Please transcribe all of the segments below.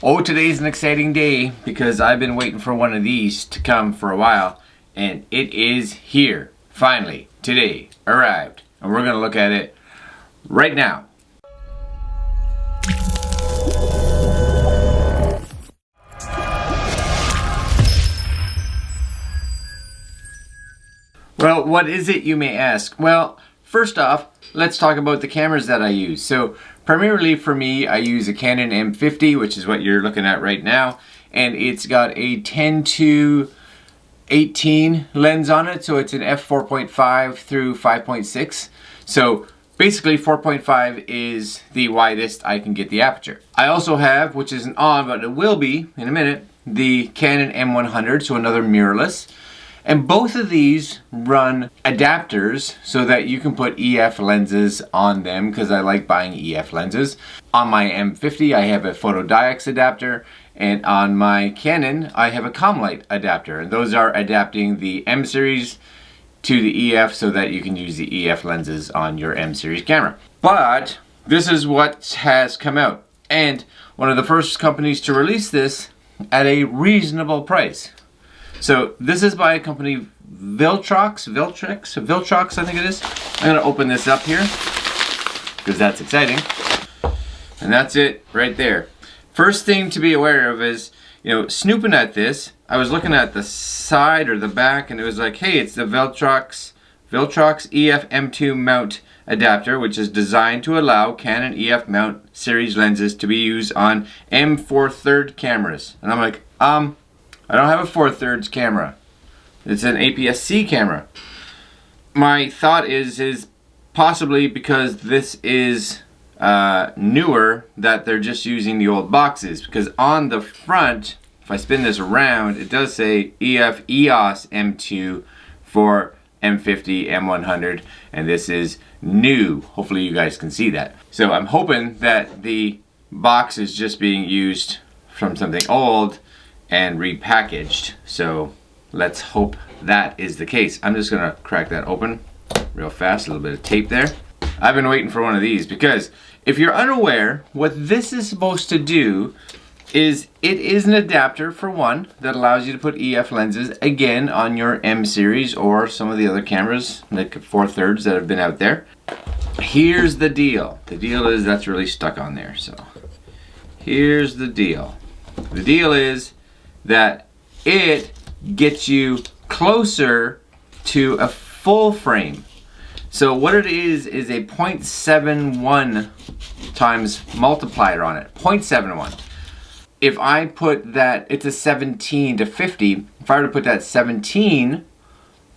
Oh, today's an exciting day because I've been waiting for one of these to come for a while, and it is here. Finally, today, arrived. And we're gonna look at it right now. Well, what is it, you may ask? Well, first off, let's talk about the cameras that I use. So, primarily for me, I use a Canon M50, which is what you're looking at right now, and it's got a 10-18 lens on it, so it's an f4.5 through 5.6. So basically 4.5 is the widest I can get the aperture. I also have, which isn't on, but it will be in a minute, the Canon M100, so another mirrorless. And both of these run adapters so that you can put EF lenses on them, because I like buying EF lenses. On my M50 I have a photodiox adapter, and on my Canon I have a Comlight adapter, and those are adapting the M series to the EF so that you can use the EF lenses on your M series camera. But this is what has come out, and one of the first companies to release this at a reasonable price. So this is by a company, Viltrox, I think it is. I'm gonna open this up here because that's exciting. And that's it right there. First thing to be aware of is, snooping at this, I was looking at the side or the back, and it was like, hey, it's the Viltrox EF M2 mount adapter, which is designed to allow Canon EF mount series lenses to be used on M4/3 cameras. And I'm like, I don't have a 4/3 camera. It's an APS-C camera. My thought is possibly because this is newer that they're just using the old boxes, because on the front, if I spin this around, it does say EF-EOS M2 for M50, M100, and this is new. Hopefully you guys can see that. So I'm hoping that the box is just being used from something old and repackaged. So let's hope that is the case. I'm just gonna crack that open real fast, a little bit of tape there. I've been waiting for one of these because if you're unaware, what this is supposed to do is it is an adapter, for one, that allows you to put EF lenses again on your M series or some of the other cameras like 4/3 that have been out there. Here's the deal. The deal is that's really stuck on there. So here's the deal. The deal is that it gets you closer to a full frame. So what it is a 0.71 times multiplier on it, 0.71. If I put that, it's a 17 to 50, if I were to put that 17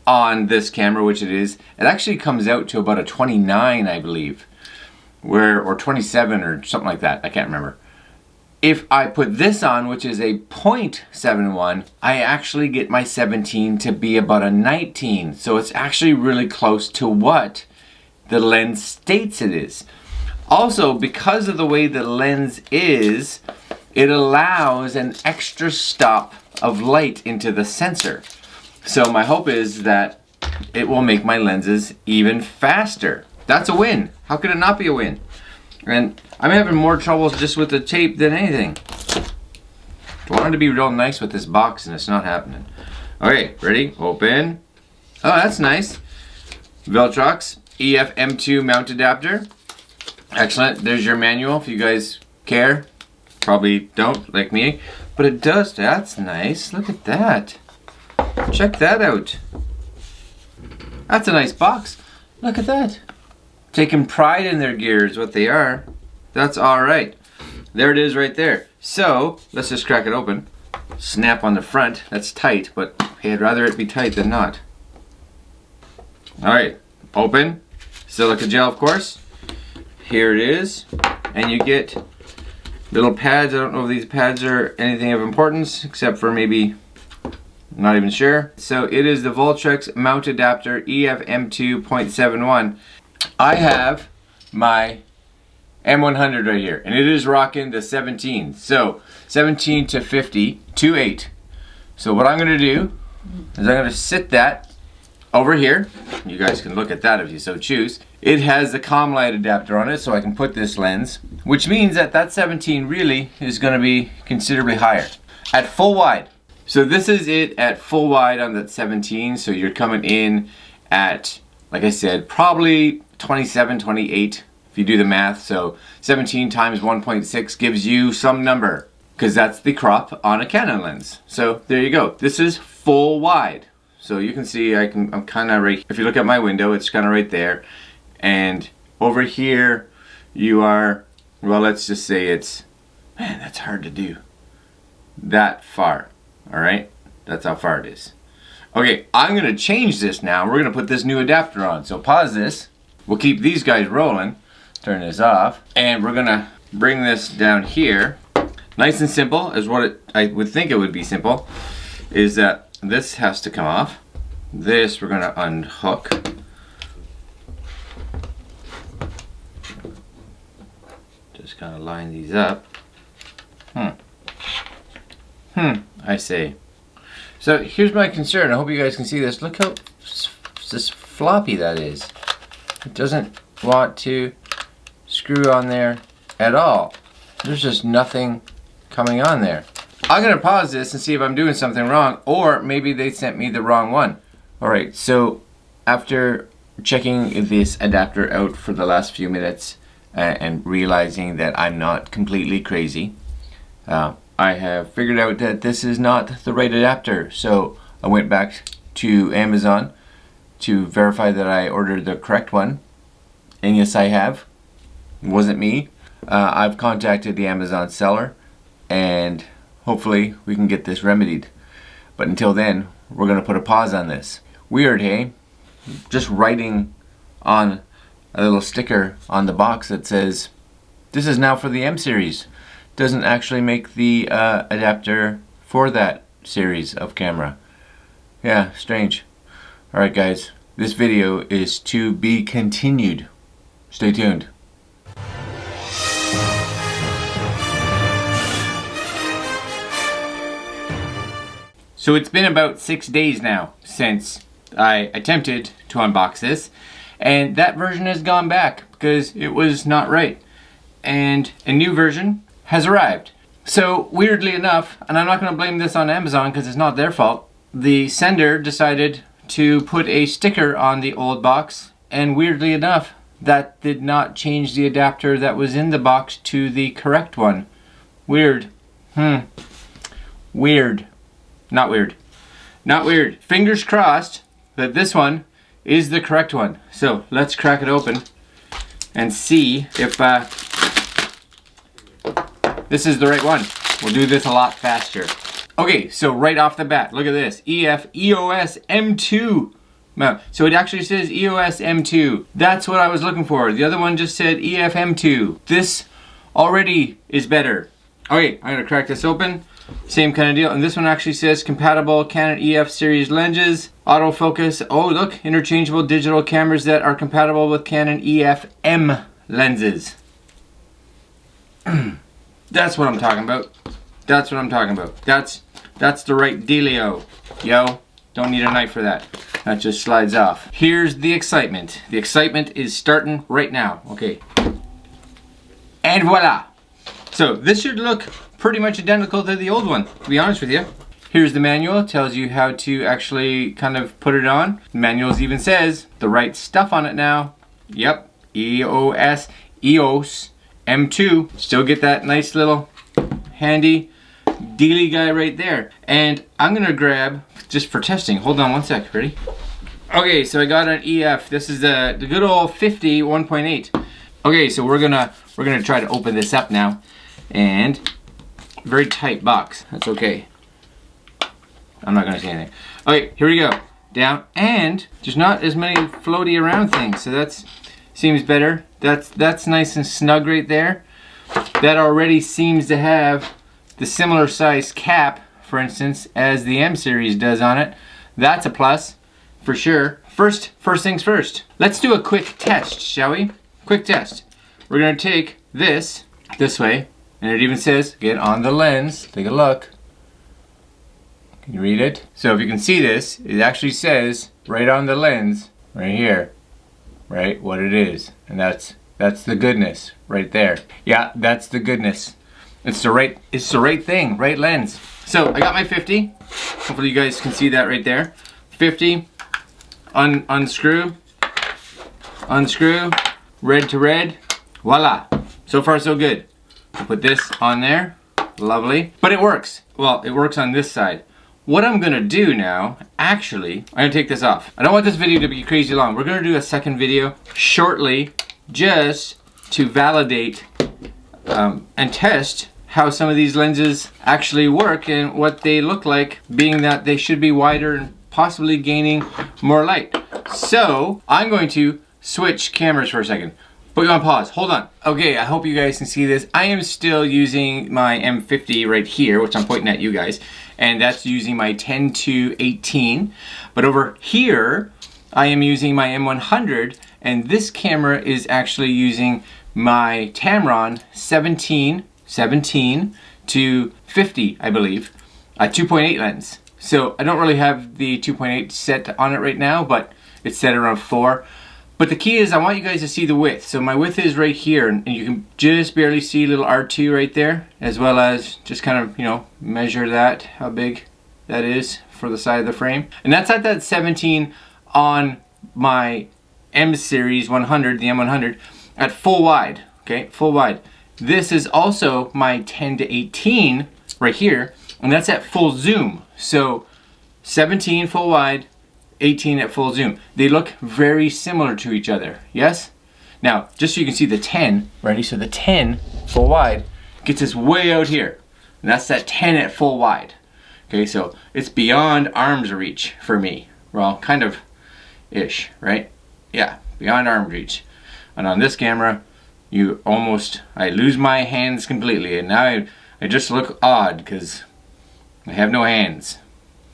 on this camera, which it is, it actually comes out to about a 29, I believe, or 27 or something like that, I can't remember. If I put this on, which is a 0.71, I actually get my 17 to be about a 19. So it's actually really close to what the lens states it is. Also, because of the way the lens is, it allows an extra stop of light into the sensor. So my hope is that it will make my lenses even faster. That's a win. How could it not be a win? And I'm having more troubles just with the tape than anything. I wanted to be real nice with this box and it's not happening. Okay, ready? Open. Oh, that's nice. Viltrox EF M2 mount adapter. Excellent. There's your manual if you guys care. Probably don't, like me. But it does. That's nice. Look at that. Check that out. That's a nice box. Look at that. Taking pride in their gear is what they are. That's alright. There it is right there. So, let's just crack it open. Snap on the front. That's tight, but hey, I'd rather it be tight than not. Alright, open. Silica gel, of course. Here it is. And you get little pads. I don't know if these pads are anything of importance, except for maybe, I'm not even sure. So it is the Viltrox mount adapter EF M2 0.71. I have my M100 right here, and it is rocking the 17. So 17 to 50 to 8. So what I'm going to do is I'm going to sit that over here. You guys can look at that if you so choose. It has the comm light adapter on it, so I can put this lens, which means that that 17 really is going to be considerably higher at full wide. So this is it at full wide on that 17, so you're coming in at, like I said, probably 27, 28 if you do the math. So 17 times 1.6 gives you some number, because that's the crop on a Canon lens. So there you go. This is full wide. So you can see I'm kind of right, if you look at my window, it's kind of right there. And over here you are, well, let's just say it's, man, that's hard to do, that far. All right, that's how far it is. Okay, I'm gonna change this now. We're gonna put this new adapter on. So pause this. We'll keep these guys rolling. Turn this off. And we're gonna bring this down here. Nice and simple is what I would think it would be simple. Is that this has to come off. This we're gonna unhook. Just kind of line these up. I say. So here's my concern. I hope you guys can see this. Look how just floppy that is. It doesn't want to screw on there at all. There's just nothing coming on there. I'm gonna pause this and see if I'm doing something wrong, or maybe they sent me the wrong one. Alright, so after checking this adapter out for the last few minutes and realizing that I'm not completely crazy, I have figured out that this is not the right adapter. So I went back to Amazon to verify that I ordered the correct one, and yes, I have. It wasn't me. I've contacted the Amazon seller, and hopefully we can get this remedied. But until then, we're gonna put a pause on this. Weird, hey? Just writing on a little sticker on the box that says, "This is now for the M series." Doesn't actually make the adapter for that series of camera. Yeah, strange. Alright guys, this video is to be continued. Stay tuned. So it's been about 6 days now since I attempted to unbox this, and that version has gone back because it was not right. And a new version has arrived. So weirdly enough, and I'm not going to blame this on Amazon because it's not their fault, the sender decided to put a sticker on the old box, and weirdly enough, that did not change the adapter that was in the box to the correct one. Weird. Weird. Not weird. Not weird. Fingers crossed that this one is the correct one. So let's crack it open and see if this is the right one. We'll do this a lot faster. Okay, so right off the bat, look at this. EOS M2. So it actually says EOS M2. That's what I was looking for. The other one just said EF M2. This already is better. Okay, I'm gonna crack this open. Same kind of deal. And this one actually says compatible Canon EF series lenses, autofocus. Oh, look, interchangeable digital cameras that are compatible with Canon EF M lenses. That's what I'm talking about. That's what I'm talking about. That's the right dealio. Yo, don't need a knife for that. That just slides off. Here's the excitement. The excitement is starting right now. Okay. And voila. So this should look pretty much identical to the old one, to be honest with you. Here's the manual. It tells you how to actually kind of put it on. The manual even says the right stuff on it now. Yep. EOS M2. Still get that nice little handy dealy guy right there. And I'm gonna grab, just for testing, hold on one sec, ready? Okay, so I got an EF. This is the good old 50 1.8. Okay, so we're gonna try to open this up now. And very tight box. That's okay. I'm not gonna say anything. Okay, here we go. Down, and there's not as many floaty around things, so that's seems better. That's nice and snug right there. That already seems to have the similar size cap, for instance, as the M series does on it. That's a plus, for sure. First things first. Let's do a quick test, shall we? Quick test. We're gonna take this way, and it even says, get on the lens. Take a look. Can you read it? So if you can see this, it actually says right on the lens, right here, right, what it is. And that's the goodness right there. Yeah, that's the goodness. It's the right thing, right lens. So I got my 50. Hopefully you guys can see that right there. 50, unscrew, red to red, voila. So far so good. I'll put this on there, lovely. But it works. Well, it works on this side. What I'm gonna do now, actually, I'm gonna take this off. I don't want this video to be crazy long. We're gonna do a second video shortly, just to validate and test how some of these lenses actually work and what they look like, being that they should be wider and possibly gaining more light. So I'm going to switch cameras for a second. Put you on pause, hold on. Okay, I hope you guys can see this. I am still using my M50 right here, which I'm pointing at you guys, and that's using my 10-18. But over here, I am using my M100, and this camera is actually using my Tamron 17-50, I believe, a 2.8 lens. So I don't really have the 2.8 set on it right now, but it's set around 4. But the key is I want you guys to see the width. So my width is right here, and you can just barely see little R2 right there, as well as just kind of, you know, measure that, how big that is for the side of the frame. And that's at that 17 on my M series 100, the M100, at full wide, okay, full wide. This is also my 10-18 right here, and that's at full zoom. So 17 full wide, 18 at full zoom. They look very similar to each other, yes? Now, just so you can see the 10, ready? So the 10 full wide gets us way out here. And that's that 10 at full wide. Okay, so it's beyond arm's reach for me. Well, kind of ish, right? Yeah, beyond arm's reach. And on this camera, I lose my hands completely. And now I just look odd because I have no hands.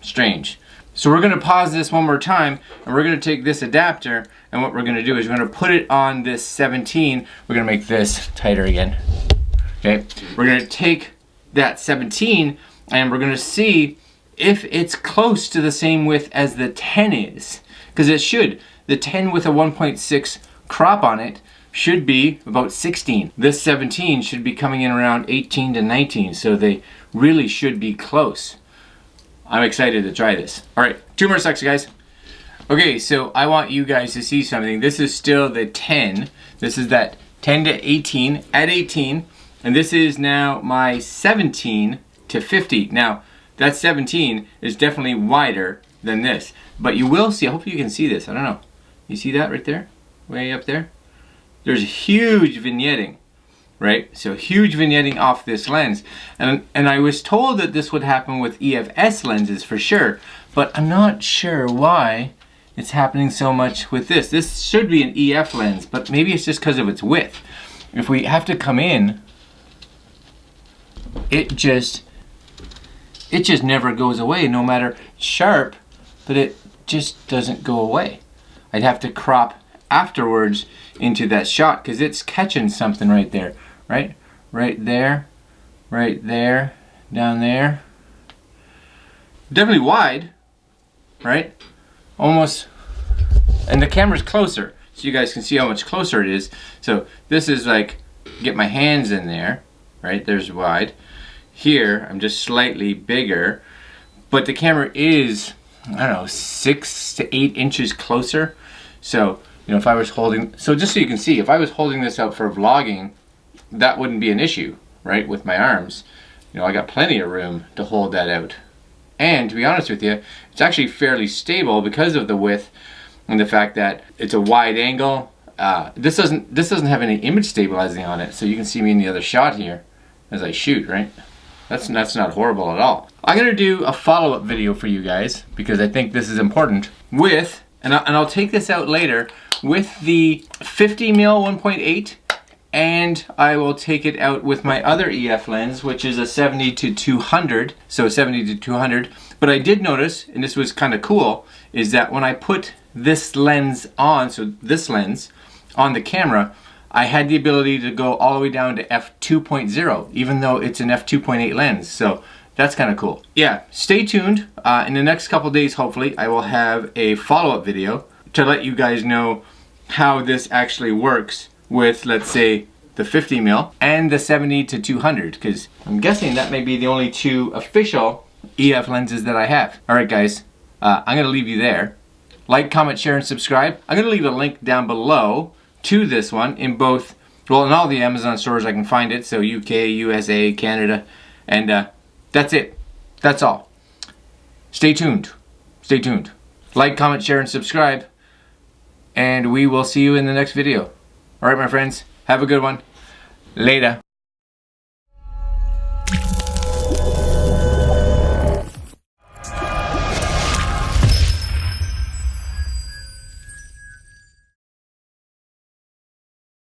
Strange. So we're going to pause this one more time, and we're going to take this adapter, and what we're going to do is we're going to put it on this 17. We're going to make this tighter again. Okay, we're going to take that 17, and we're going to see if it's close to the same width as the 10 is, because it should. The 10 with a 1.6 crop on it should be about 16. This 17 should be coming in around 18 to 19, so they really should be close. I'm excited to try this. All right, 2 more seconds, guys. Okay, so I want you guys to see something. This is still the 10. This is that 10-18 at 18, and this is now my 17-50. Now, that 17 is definitely wider than this, but you will see, I hope you can see this, I don't know. You see that right there? Way up there? There's huge vignetting. Right? So huge vignetting off this lens. And I was told that this would happen with EF-S lenses for sure, but I'm not sure why it's happening so much with this. This should be an EF lens, but maybe it's just because of its width. If we have to come in, it just never goes away, no matter sharp, but it just doesn't go away. I'd have to crop afterwards into that shot because it's catching something right there. Right there, down there. Definitely wide, right? Almost, and the camera's closer, so you guys can see how much closer it is. So this is like, get my hands in there, right? There's wide. Here, I'm just slightly bigger, but the camera is, I don't know, 6 to 8 inches closer. So, you know, if I was holding, so just so you can see, if I was holding this out for vlogging, that wouldn't be an issue, right, with my arms. You know, I got plenty of room to hold that out. And to be honest with you, it's actually fairly stable because of the width and the fact that it's a wide angle. This doesn't have any image stabilizing on it, so you can see me in the other shot here as I shoot, right? That's not horrible at all. I'm gonna do a follow-up video for you guys because I think this is important with, and I'll take this out later, with the 50mm 1.8, and I will take it out with my other EF lens, which is a 70-200, so 70-200. But I did notice, and this was kind of cool, is that when I put this lens on, so this lens, on the camera, I had the ability to go all the way down to f2.0, even though it's an f2.8 lens, so that's kind of cool. Yeah, stay tuned. In the next couple days, hopefully, I will have a follow-up video to let you guys know how this actually works with, let's say, the 50mm and the 70 to 200, because I'm guessing that may be the only two official EF lenses that I have. Alright guys, I'm going to leave you there. Like, comment, share, and subscribe. I'm going to leave a link down below to this one in both, well, in all the Amazon stores I can find it, so UK, USA, Canada, and that's it. That's all. Stay tuned. Stay tuned. Like, comment, share, and subscribe, and we will see you in the next video. Alright my friends, have a good one. Later.